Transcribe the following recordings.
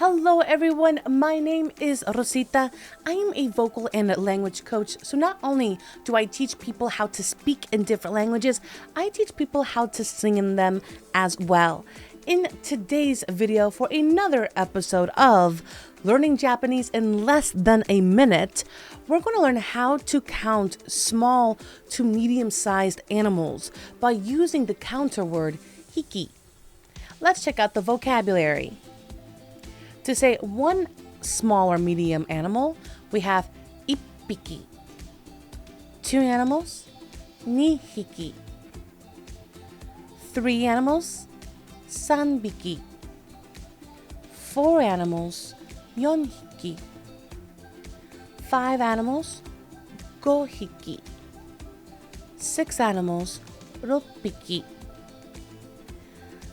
Hello everyone, my name is Rosita. I am a vocal and language coach, so not only do I teach people how to speak in different languages, I teach people how to sing in them as well. In today's video for another episode of Learning Japanese in Less Than a Minute, we're going to learn how to count small to medium-sized animals by using the counter word hiki. Let's check out the vocabulary. To say one small or medium animal, we have ippiki. Two animals, nihiki. Three animals, sanbiki. Four animals, yonhiki. Five animals, gohiki. Six animals, roppiki.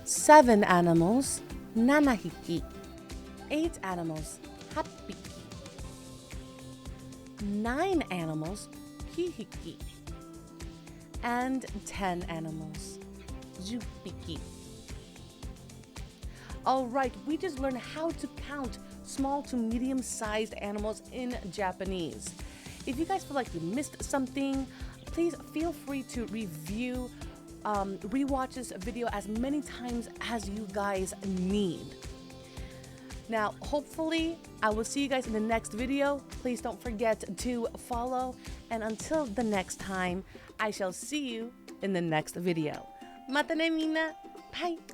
Seven animals, nanahiki. 8 animals, 8匹. 9 animals, 9匹. And 10 animals, 10匹. Alright, we just learned how to count small to medium-sized animals in Japanese. If you guys feel like you missed something, please feel free to rewatch this video as many times as you guys need. Now, hopefully, I will see you guys in the next video. Please don't forget to follow. And until the next time, I shall see you in the next video. Mata ne minna. Bye.